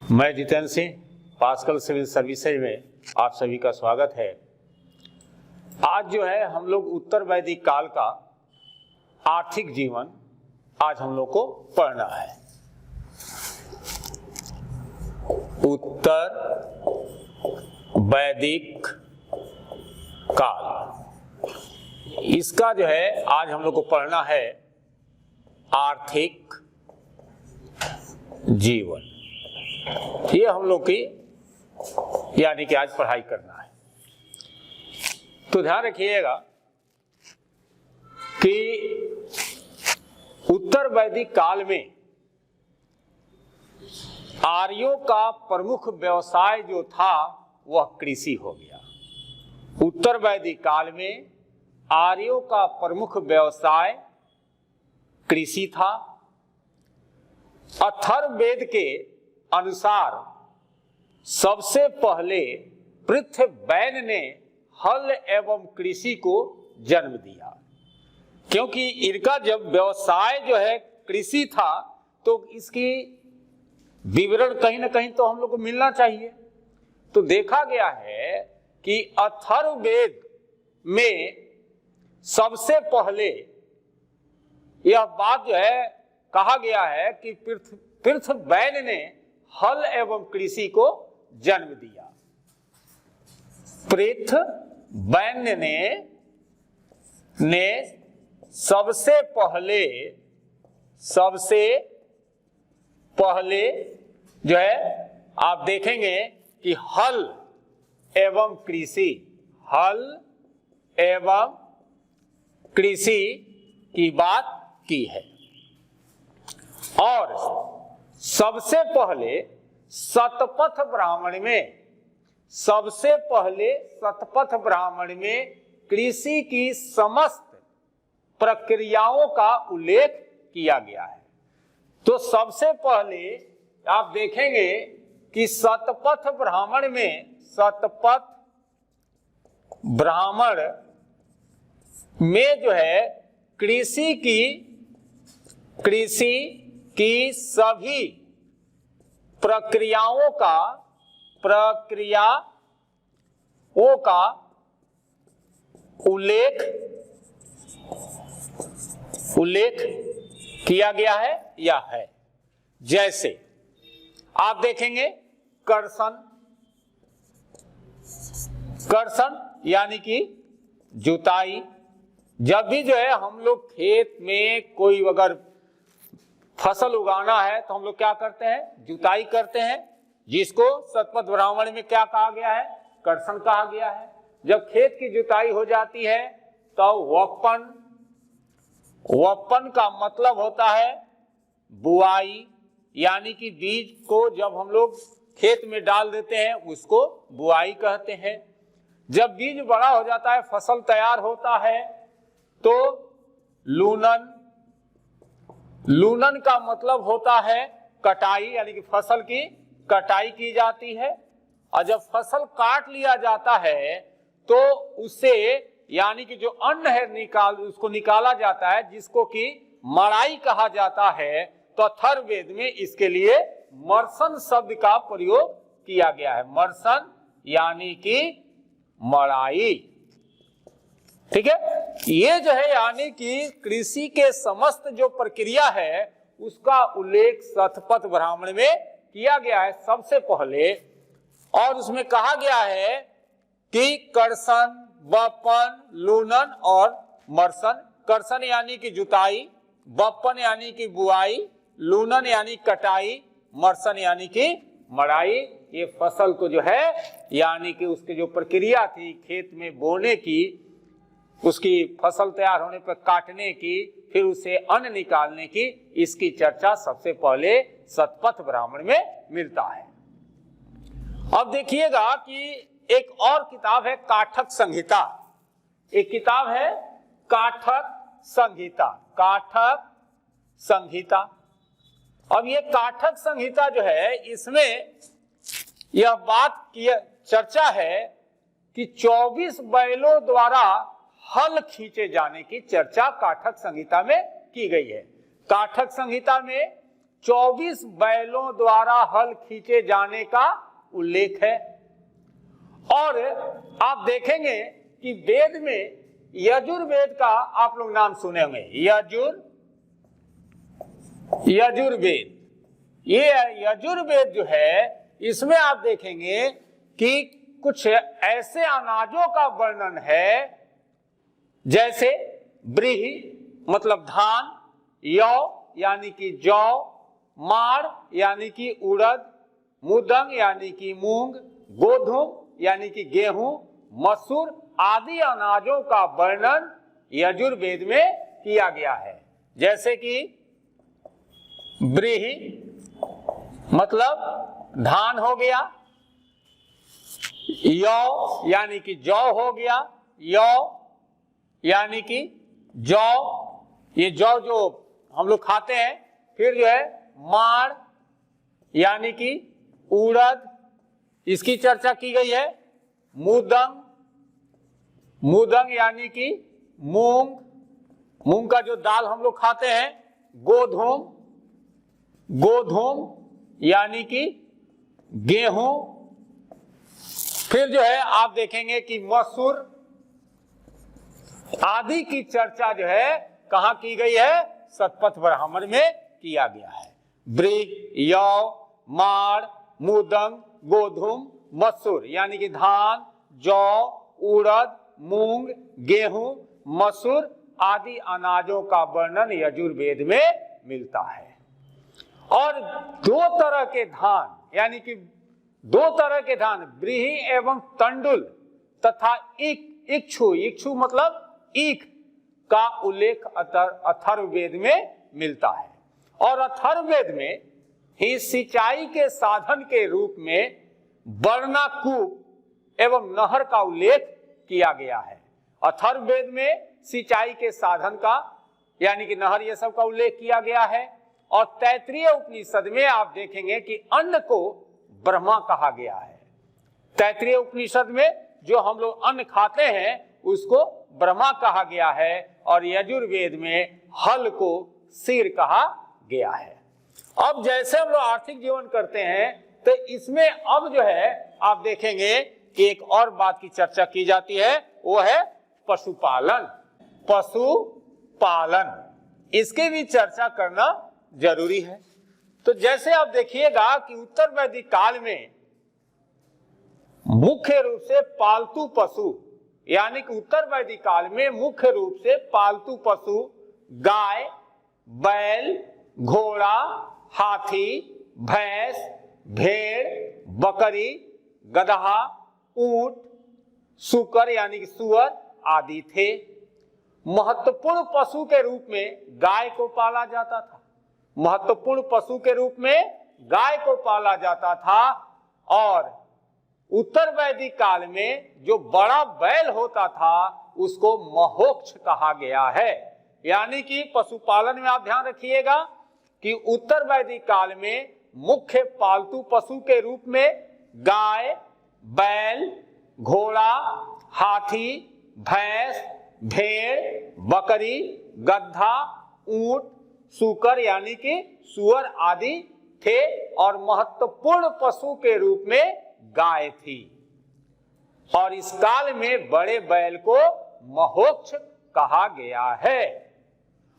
मैं Jitendra Singh, Pascal civil services में आप सभी का स्वागत है। आज जो है हम लोग उत्तर वैदिक काल का आर्थिक जीवन आज हम लोग को पढ़ना है। उत्तर वैदिक काल, इसका जो है आज हम लोग को पढ़ना है आर्थिक जीवन। ये हम लोग की यानी कि आज पढ़ाई करना है। तो ध्यान रखिएगा कि उत्तर वैदिक काल में आर्यों का प्रमुख व्यवसाय जो था वह कृषि हो गया। उत्तर वैदिक काल में आर्यों का प्रमुख व्यवसाय कृषि था। अथर्ववेद के अनुसार सबसे पहले पृथ्वैन ने हल एवं कृषि को जन्म दिया, क्योंकि इनका जब व्यवसाय जो है कृषि था तो इसकी विवरण कहीं ना कहीं तो हम लोग को मिलना चाहिए। तो देखा गया है कि अथर्ववेद में सबसे पहले यह बात जो है कहा गया है कि पृथ्वैन ने हल एवं कृषि को जन्म दिया। पृथ्वैन ने सबसे पहले जो है आप देखेंगे कि हल एवं कृषि की बात की है। और सबसे पहले शतपथ ब्राह्मण में कृषि की समस्त प्रक्रियाओं का उल्लेख किया गया है। तो सबसे पहले आप देखेंगे कि शतपथ ब्राह्मण में जो है कृषि की सभी प्रक्रियाओं का उल्लेख किया गया है या है। जैसे आप देखेंगे कर्षण यानी कि जुताई। जब भी जो है हम लोग खेत में कोई अगर फसल उगाना है तो हम लोग क्या करते हैं? जुताई करते हैं, जिसको शतपथ ब्राह्मण में क्या कहा गया है? कर्षण कहा गया है। जब खेत की जुताई हो जाती है तो वपन का मतलब होता है बुआई, यानी कि बीज को जब हम लोग खेत में डाल देते हैं उसको बुआई कहते हैं। जब बीज बड़ा हो जाता है, फसल तैयार होता है तो लूनन का मतलब होता है कटाई, यानी कि फसल की कटाई की जाती है। और जब फसल काट लिया जाता है तो उससे यानी कि जो अन्न है उसको निकाला जाता है, जिसको कि मड़ाई कहा जाता है। तो अथर्ववेद में इसके लिए मर्सन शब्द का प्रयोग किया गया है। मर्सन यानी कि मड़ाई, ठीक है। ये जो है यानी कि कृषि के समस्त जो प्रक्रिया है उसका उल्लेख शतपथ ब्राह्मण में किया गया है सबसे पहले। और उसमें कहा गया है कि कर्षण, वपन, लूनन और मर्सन। कर्षण यानी कि जुताई, वपन यानी कि बुआई, लूनन यानी कटाई, मर्सन यानी कि मड़ाई। ये फसल को जो है यानी कि उसकी जो प्रक्रिया थी खेत में बोने की, उसकी फसल तैयार होने पर काटने की, फिर उसे अन्न निकालने की, इसकी चर्चा सबसे पहले शतपथ ब्राह्मण में मिलता है। अब देखिएगा कि एक और किताब है काठक संहिता। एक किताब है काठक संहिता। अब ये काठक संहिता जो है इसमें यह बात की चर्चा है कि 24 बैलों द्वारा हल खींचे जाने की चर्चा काठक संहिता में की गई है। काठक संहिता में 24 बैलों द्वारा हल खींचे जाने का उल्लेख है। और आप देखेंगे कि वेद में यजुर्वेद का आप लोग नाम सुने होंगे, यजुर्वेद। ये यजुर्वेद जो है, इसमें आप देखेंगे कि कुछ ऐसे अनाजों का वर्णन है जैसे ब्रीही मतलब धान, यौ यानी कि जौ, माड़ यानी कि उड़द, मुदंग यानी कि मूंग, गोधूम यानी कि गेहूं, मसूर आदि अनाजों का वर्णन यजुर्वेद में किया गया है। जैसे कि ब्रीही मतलब धान हो गया, यौ यानी कि जौ हो गया, यौ यानी कि जौ, ये जौ जो हम लोग खाते हैं। फिर जो है माड़ यानी कि उड़द, इसकी चर्चा की गई है। मुदंग, मुदंग यानी कि मूंग, मूंग का जो दाल हम लोग खाते हैं। गोधूम, गोधूम यानी कि गेहूं। फिर जो है आप देखेंगे कि मसूर आदि की चर्चा जो है कहां की गई है? शतपथ ब्राह्मण में किया गया है। ब्रीही, यौ, माड़, मुदंग, गोधूम, मसूर यानी कि धान, जौ, उड़द, मूंग, गेहूं, मसूर आदि अनाजों का वर्णन यजुर्वेद में मिलता है। और दो तरह के धान यानी कि दो तरह के धान, ब्रीही एवं तंडुल तथा इक्षु, इक्षु मतलब ईख का उल्लेख अथर्ववेद में मिलता है। और अथर्ववेद में ही सिंचाई के साधन के रूप में बरनाकूप एवं नहर का उल्लेख किया गया है। अथर्ववेद में सिंचाई के साधन का यानी कि नहर ये सब का उल्लेख किया गया है। और तैत्तिरीय उपनिषद में आप देखेंगे कि अन्न को ब्रह्मा कहा गया है। तैत्तिरीय उपनिषद में जो हम लोग अन्न खाते हैं उसको ब्रह्मा कहा गया है। और यजुर्वेद में हल को सिर कहा गया है। अब जैसे हम लोग आर्थिक जीवन करते हैं तो इसमें अब जो है आप देखेंगे कि एक और बात की चर्चा की जाती है, वो है पशुपालन। पशुपालन इसकी भी चर्चा करना जरूरी है। तो जैसे आप देखिएगा कि उत्तर वैदिक काल में मुख्य रूप से पालतू पशु यानी कि उत्तर वैदिक काल में मुख्य रूप से पालतू पशु गाय, बैल, घोड़ा, हाथी, भैंस, भेड़, बकरी, गदहा, ऊंट, सूकर यानी कि सुअर आदि थे। महत्वपूर्ण पशु के रूप में गाय को पाला जाता था। महत्वपूर्ण पशु के रूप में गाय को पाला जाता था। और उत्तर वैदिक काल में जो बड़ा बैल होता था उसको महोक्ष कहा गया है। यानी कि पशुपालन में आप ध्यान रखिएगा कि उत्तर वैदिक काल में मुख्य पालतू पशु के रूप में गाय, बैल, घोड़ा, हाथी, भैंस, भेड़, बकरी, गधा, ऊंट, सूकर यानी कि सुअर आदि थे। और महत्वपूर्ण पशु के रूप में गाय थी। और इस काल में बड़े बैल को महोक्ष कहा गया है।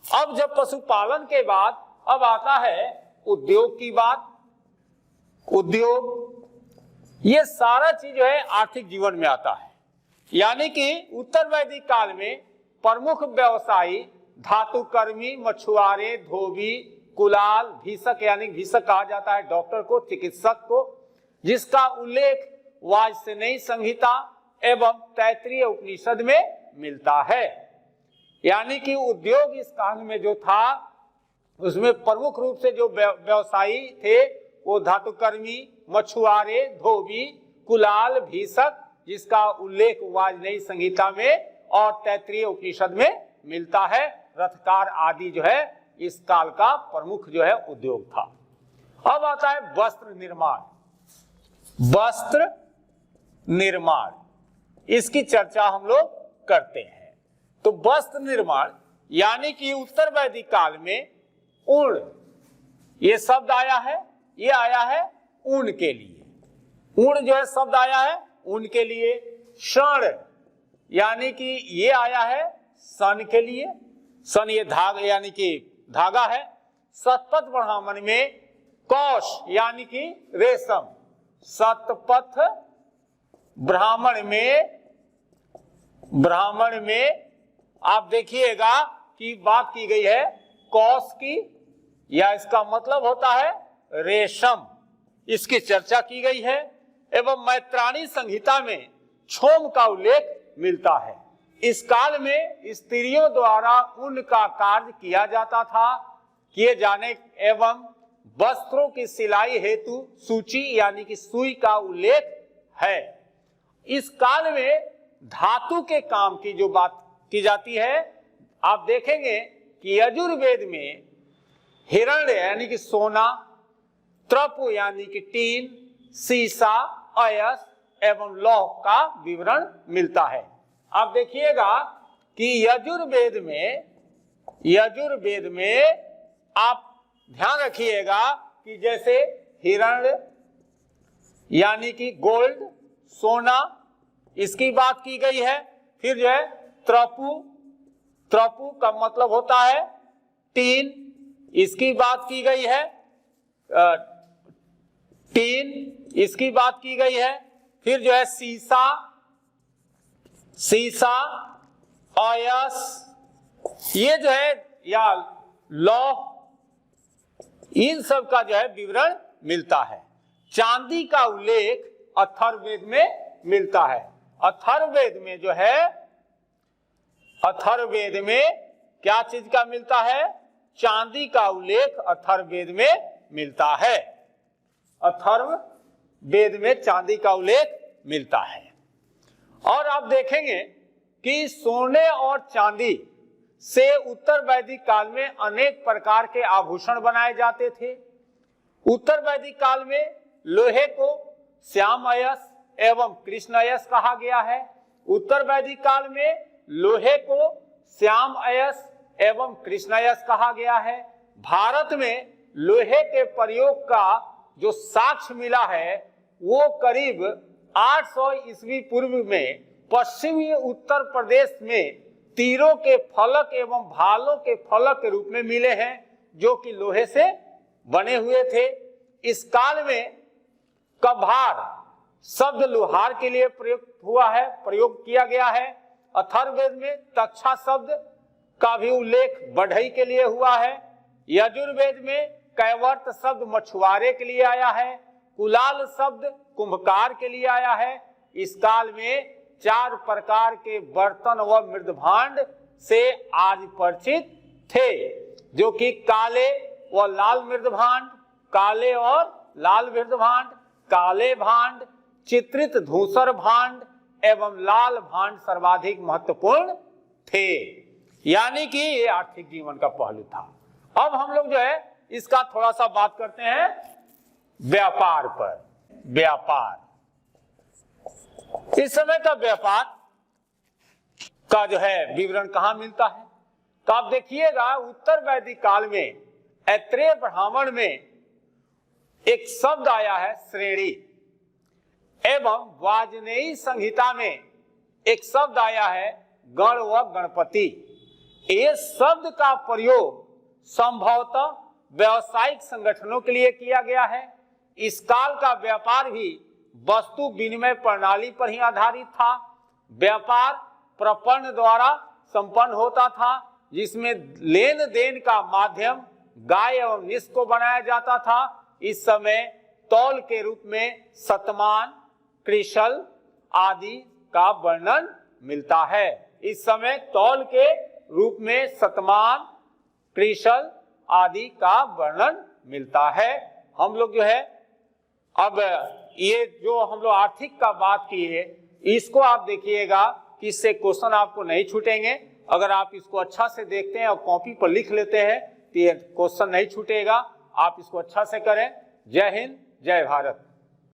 अब जब पशुपालन के बाद अब आता है उद्योग की बात। उद्योग ये सारा चीज जो है आर्थिक जीवन में आता है। यानी कि उत्तर वैदिक काल में प्रमुख व्यवसायी धातु कर्मी, मछुआरे, धोबी, कुलाल, भीषक यानी भीषक कहा जाता है डॉक्टर को, चिकित्सक को, जिसका उल्लेख वाजसेनेयी संहिता एवं तैत्तिरीय उपनिषद में मिलता है। यानी कि उद्योग इस काल में जो था उसमें प्रमुख रूप से जो व्यवसायी थे वो धातुकर्मी, मछुआरे, धोबी, कुलाल, भीषक, जिसका उल्लेख वाजसेनेयी संहिता में और तैत्तिरीय उपनिषद में मिलता है। रथकार आदि जो है इस काल का प्रमुख जो है उद्योग था। अब आता है वस्त्र निर्माण। वस्त्र निर्माण इसकी चर्चा हम लोग करते हैं। तो वस्त्र निर्माण यानी कि उत्तर वैदिक काल में उड़ ये शब्द आया है, ये आया है ऊन के लिए। ऊन जो है शब्द आया है ऊन के लिए। षण यानी कि ये आया है सन के लिए। सन ये धागा यानी कि धागा है। शतपथ ब्राह्मण में कौश यानी कि रेशम। शतपथ ब्राह्मण में आप देखिएगा कि बात की गई है कौश की, या इसका मतलब होता है रेशम, इसकी चर्चा की गई है। एवं मैत्राणी संहिता में क्षोम का उल्लेख मिलता है। इस काल में स्त्रियों द्वारा ऊन का कार्य किया जाता था। किए जाने एवं वस्त्रों की सिलाई हेतु सूची यानी कि सुई का उल्लेख है। इस काल में धातु के काम की जो बात की जाती है, आप देखेंगे कि यजुर्वेद में हिरण्य यानी कि सोना, त्रपु यानी कि टीन, सीसा, अयस एवं लौह का विवरण मिलता है। आप देखिएगा कि यजुर्वेद में आप ध्यान रखिएगा कि जैसे हिरण्य यानी कि गोल्ड, सोना, इसकी बात की गई है। फिर जो है त्रपु का मतलब होता है टीन, इसकी बात की गई है। टीन इसकी बात की गई है। फिर जो है सीसा, अयस, ये जो है या लौह, इन सब का जो है विवरण मिलता है। चांदी का उल्लेख अथर्ववेद में मिलता है। अथर्ववेद में जो है, अथर्ववेद में क्या चीज का मिलता है? चांदी का उल्लेख अथर्ववेद में मिलता है। अथर्ववेद में चांदी का उल्लेख मिलता है। और आप देखेंगे कि सोने और चांदी से उत्तर वैदिक काल में अनेक प्रकार के आभूषण बनाए जाते थे। उत्तर वैदिक काल में लोहे को श्याम अयस एवं कृष्ण अयस कहा गया है। उत्तर वैदिक काल में लोहे को श्याम अयस एवं कृष्ण अयस कहा गया है। भारत में लोहे के प्रयोग का जो साक्ष्य मिला है वो करीब 800 ईस्वी पूर्व में पश्चिमी उत्तर प्रदेश में तीरों के फलक एवं भालों के फलक के रूप में मिले हैं, जो कि लोहे से बने हुए थे। इस काल में कभार शब्द लोहार के लिए प्रयोग किया गया है। अथर्ववेद में तक्षा शब्द का भी उल्लेख बढ़ई के लिए हुआ है। यजुर्वेद में कैवर्त शब्द मछुआरे के लिए आया है। कुलाल शब्द कुंभकार के लिए आया है। इस काल में 4 प्रकार के बर्तन व मृदभांड से आज परिचित थे, जो कि काले व लाल मृदभांड, काले और लाल मृदभांड, काले भांड, चित्रित धूसर भांड एवं लाल भांड सर्वाधिक महत्वपूर्ण थे। यानी कि ये आर्थिक जीवन का पहलू था। अब हम लोग जो है इसका थोड़ा सा बात करते हैं व्यापार पर। व्यापार, इस समय का व्यापार का जो है विवरण कहां मिलता है? तो आप देखिएगा उत्तर वैदिक काल में ऐत्रेय ब्राह्मण में एक शब्द आया है श्रेणी, एवं वाजनेयी संहिता में एक शब्द आया है गण व गणपति। ये शब्द का प्रयोग संभवतः व्यावसायिक संगठनों के लिए किया गया है। इस काल का व्यापार भी वस्तु विनिमय प्रणाली पर ही आधारित था। व्यापार प्रपन्न द्वारा संपन्न होता था, जिसमें लेन देन का माध्यम गाय एवं निश को बनाया जाता था। इस समय तौल के रूप में शतमान, क्रिशल आदि का वर्णन मिलता है। इस समय तौल के रूप में शतमान, क्रिशल आदि का वर्णन मिलता है। हम लोग जो है अब ये जो हम लोग आर्थिक का बात की है, इसको आप देखिएगा कि इससे क्वेश्चन आपको नहीं छूटेंगे। अगर आप इसको अच्छा से देखते हैं और कॉपी पर लिख लेते हैं तो ये क्वेश्चन नहीं छूटेगा। आप इसको अच्छा से करें। जय हिंद, जय भारत।